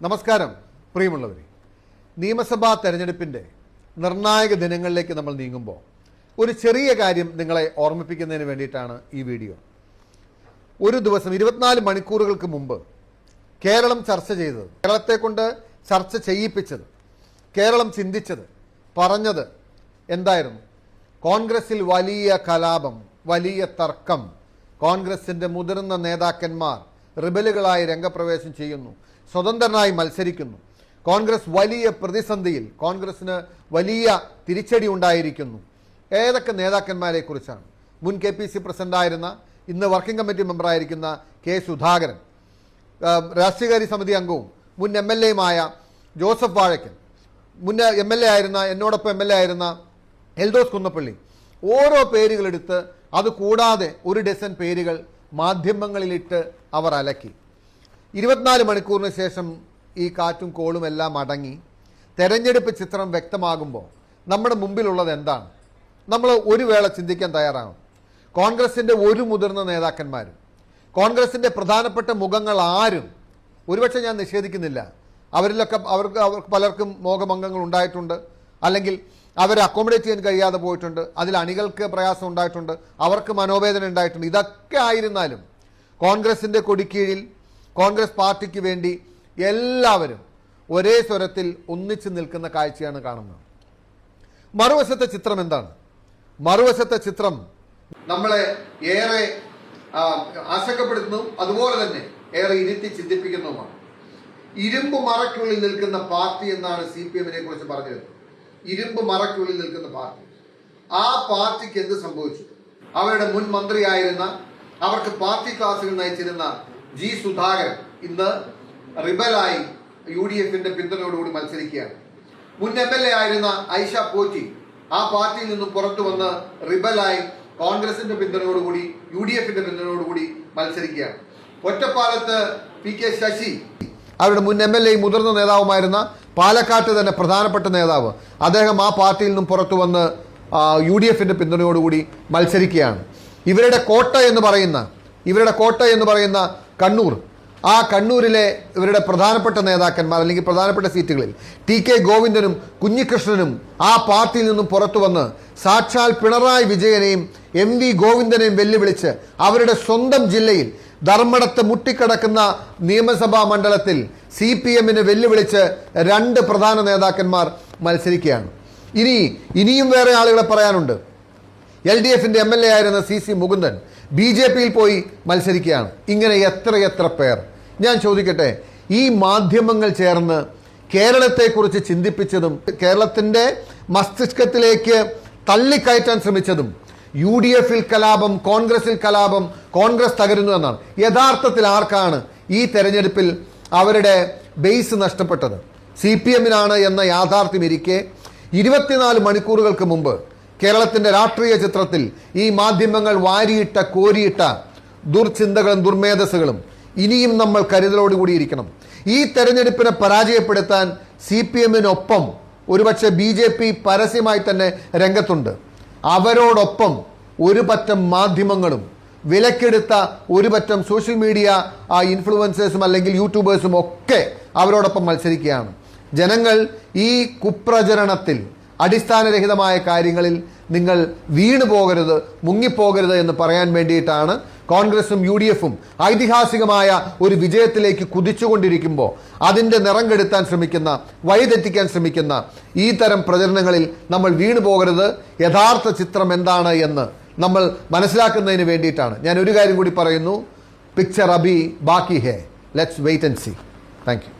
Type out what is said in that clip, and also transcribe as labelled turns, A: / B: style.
A: നമസ്കാരം പ്രിയമുള്ളവരെ. നിയമസഭാ തെരഞ്ഞെടുപ്പിൻ്റെ നിർണായക ദിനങ്ങളിലേക്ക് നമ്മൾ നീങ്ങുമ്പോൾ ഒരു ചെറിയ കാര്യം നിങ്ങളെ ഓർമ്മിപ്പിക്കുന്നതിന് വേണ്ടിയിട്ടാണ് ഈ വീഡിയോ. ഒരു ദിവസം 24 മണിക്കൂറുകൾക്ക് മുമ്പ് കേരളം ചർച്ച ചെയ്തത്, കേരളത്തെ കൊണ്ട് ചർച്ച ചെയ്യിപ്പിച്ചത്, കേരളം ചിന്തിച്ചത്, പറഞ്ഞത് എന്തായിരുന്നു? കോൺഗ്രസിൽ വലിയ കലാപം, വലിയ തർക്കം, കോൺഗ്രസിൻ്റെ മുതിർന്ന നേതാക്കന്മാർ റിബലുകളായി രംഗപ്രവേശം ചെയ്യുന്നു, സ്വതന്ത്രനായി മത്സരിക്കുന്നു, കോൺഗ്രസ് വലിയ പ്രതിസന്ധിയിൽ, കോൺഗ്രസിന് വലിയ തിരിച്ചടി ഉണ്ടായിരിക്കുന്നു. ഏതൊക്കെ നേതാക്കന്മാരെ കുറിച്ചാണ്? മുൻ KPC പ്രസിഡന്റായിരുന്ന, ഇന്ന് വർക്കിംഗ് കമ്മിറ്റി മെമ്പറായിരിക്കുന്ന K. സുധാകരൻ, രാഷ്ട്രീയകാര്യ സമിതി അംഗവും മുൻ MLA-യുമായ ജോസഫ് വാഴക്കൻ, മുൻ MLA ആയിരുന്ന, എന്നോടൊപ്പം MLA ആയിരുന്ന എൽദോസ് കുന്നപ്പള്ളി, ഓരോ പേരുകളെടുത്ത് അത് കൂടാതെ ഒരു ഡസൻ പേരുകൾ മാധ്യമങ്ങളിലിട്ട് അവർ അലക്കി. 24 മണിക്കൂറിന് ശേഷം ഈ കാറ്റും കോളും എല്ലാം അടങ്ങി തെരഞ്ഞെടുപ്പ് ചിത്രം വ്യക്തമാകുമ്പോൾ നമ്മുടെ മുമ്പിലുള്ളത് എന്താണ്? നമ്മൾ ഒരു വേള ചിന്തിക്കാൻ തയ്യാറാണ്. കോൺഗ്രസിൻ്റെ ഒരു മുതിർന്ന നേതാക്കന്മാരും കോൺഗ്രസിൻ്റെ പ്രധാനപ്പെട്ട മുഖങ്ങൾ ആരും, ഒരുപക്ഷെ ഞാൻ നിഷേധിക്കുന്നില്ല, അവർക്ക് പലർക്കും മോഹഭംഗങ്ങൾ ഉണ്ടായിട്ടുണ്ട്, അല്ലെങ്കിൽ അവരെ അക്കോമഡേറ്റ് ചെയ്യാൻ കഴിയാതെ പോയിട്ടുണ്ട്, അതിൽ അണികൾക്ക് പ്രയാസം ഉണ്ടായിട്ടുണ്ട്, അവർക്ക് മനോവേദന ഉണ്ടായിട്ടുണ്ട്. ഇതൊക്കെ ആയിരുന്നാലും കോൺഗ്രസിൻ്റെ കൊടിക്കീഴിൽ കോൺഗ്രസ് പാർട്ടിക്ക് വേണ്ടി എല്ലാവരും ഒരേ സ്വരത്തിൽ ഒന്നിച്ചു നിൽക്കുന്ന കാഴ്ചയാണ് കാണുന്നത്. മറുവശത്തെ ചിത്രം എന്താണ്? മറുവശത്തെ ചിത്രം നമ്മളെ ഏറെ ആശങ്കപ്പെടുത്തുന്നു, അതുപോലെ തന്നെ ഏറെ ഇരുത്തി ചിന്തിപ്പിക്കുന്നതുമാണ്. ഇരുമ്പ് മറയ്ക്കുള്ളിൽ നിൽക്കുന്ന പാർട്ടി എന്നാണ് CPM-നെ കുറിച്ച് പറഞ്ഞത്. ഇരുമ്പ് മറയ്ക്കുള്ളിൽ നിൽക്കുന്ന പാർട്ടി. ആ പാർട്ടിക്ക് എന്ത് സംഭവിച്ചു? അവരുടെ മുൻ മന്ത്രിയായിരുന്ന, അവർക്ക് പാർട്ടി ക്ലാസുകൾ നയിച്ചിരുന്ന G. സുധാകരൻ ഇന്ന് റിബലായി UDF-ന്റെ പിന്തുണയോടുകൂടി മത്സരിക്കുകയാണ്. മുൻ MLA ആയിരുന്ന ഐഷ പോറ്റി ആ പാർട്ടിയിൽ നിന്നും പുറത്തു വന്ന് റിബലായി കോൺഗ്രസിന്റെ പിന്തുണയോടുകൂടി UDF-ന്റെ പിന്തുണയോടുകൂടി മത്സരിക്കുകയാണ്. ഒറ്റപ്പാലത്ത് PK ശശി, അവരുടെ മുൻ MLA മുതിർന്ന നേതാവുമായിരുന്ന, പാലക്കാട്ട് തന്നെ പ്രധാനപ്പെട്ട നേതാവ്, അദ്ദേഹം ആ പാർട്ടിയിൽ നിന്നും പുറത്തു വന്ന് UDF-ന്റെ പിന്തുണയോടുകൂടി മത്സരിക്കുകയാണ്. ഇവരുടെ കോട്ട എന്ന് പറയുന്ന കണ്ണൂർ, ആ കണ്ണൂരിലെ ഇവരുടെ പ്രധാനപ്പെട്ട നേതാക്കന്മാർ അല്ലെങ്കിൽ പ്രധാനപ്പെട്ട സീറ്റുകളിൽ TK ഗോവിന്ദനും കുഞ്ഞികൃഷ്ണനും ആ പാർട്ടിയിൽ നിന്നും പുറത്തു വന്ന് സാക്ഷാൽ പിണറായി വിജയനെയും MV ഗോവിന്ദനെയും വെല്ലുവിളിച്ച് അവരുടെ സ്വന്തം ജില്ലയിൽ ധർമ്മടത്ത് മുട്ടിക്കിടക്കുന്ന നിയമസഭാ മണ്ഡലത്തിൽ CPM-നെ വെല്ലുവിളിച്ച് 2 പ്രധാന നേതാക്കന്മാർ മത്സരിക്കുകയാണ്. ഇനിയും വേറെ ആളുകളെ പറയാനുണ്ട്. LDF-ന്റെ MLA ആയിരുന്ന CC മുകുന്ദൻ BJP-യിൽ പോയി മത്സരിക്കുകയാണ്. ഇങ്ങനെ എത്ര പേർ. ഞാൻ ചോദിക്കട്ടെ, ഈ മാധ്യമങ്ങൾ ചേർന്ന് കേരളത്തെക്കുറിച്ച് ചിന്തിപ്പിച്ചതും കേരളത്തിൻ്റെ മസ്തിഷ്കത്തിലേക്ക് തള്ളിക്കയറ്റാൻ ശ്രമിച്ചതും UDF-ൽ കലാപം, കോൺഗ്രസിൽ കലാപം, കോൺഗ്രസ് തകരുന്നു എന്നാണ്. യഥാർത്ഥത്തിൽ ആർക്കാണ് ഈ തെരഞ്ഞെടുപ്പിൽ അവരുടെ ബേസ് നഷ്ടപ്പെട്ടത്? CPM-നാണ് എന്ന യാഥാർത്ഥ്യം ഇരിക്കെ 24 മണിക്കൂറുകൾക്ക് മുമ്പ് കേരളത്തിൻ്റെ രാഷ്ട്രീയ ചിത്രത്തിൽ ഈ മാധ്യമങ്ങൾ കോരിയിട്ട ദുർചിന്തകളും ദുർമേധസ്സുകളും ഇനിയും നമ്മൾ കരുതലോടുകൂടിയിരിക്കണം. ഈ തെരഞ്ഞെടുപ്പിനെ പരാജയപ്പെടുത്താൻ CPM-നൊപ്പം ഒരുപക്ഷെ BJP പരസ്യമായി തന്നെ രംഗത്തുണ്ട്. അവരോടൊപ്പം ഒരു പറ്റം മാധ്യമങ്ങളും വിലക്കെടുത്ത ഒരു പറ്റം സോഷ്യൽ മീഡിയ ഇൻഫ്ലുവൻസേഴ്സും അല്ലെങ്കിൽ യൂട്യൂബേഴ്സും ഒക്കെ അവരോടൊപ്പം മത്സരിക്കുകയാണ്. ജനങ്ങൾ ഈ കുപ്രചരണത്തിൽ, അടിസ്ഥാനരഹിതമായ കാര്യങ്ങളിൽ നിങ്ങൾ വീണു പോകരുത്, മുങ്ങിപ്പോകരുത് എന്ന് പറയാൻ വേണ്ടിയിട്ടാണ് കോൺഗ്രസും UDF-ഉം ഐതിഹാസികമായ ഒരു വിജയത്തിലേക്ക് കുതിച്ചുകൊണ്ടിരിക്കുമ്പോൾ അതിൻ്റെ നിറം കെടുത്താൻ ശ്രമിക്കുന്ന, വഴിതെറ്റിക്കാൻ ശ്രമിക്കുന്ന ഈ തരം പ്രചരണങ്ങളിൽ നമ്മൾ വീണു പോകരുത്. യഥാർത്ഥ ചിത്രം എന്താണ് എന്ന് നമ്മൾ മനസ്സിലാക്കുന്നതിന് വേണ്ടിയിട്ടാണ്. ഞാൻ ഒരു കാര്യം കൂടി പറയുന്നു, പിക്ചർ അഭി ബാക്കി ഹേ, let's wait and see. Thank U.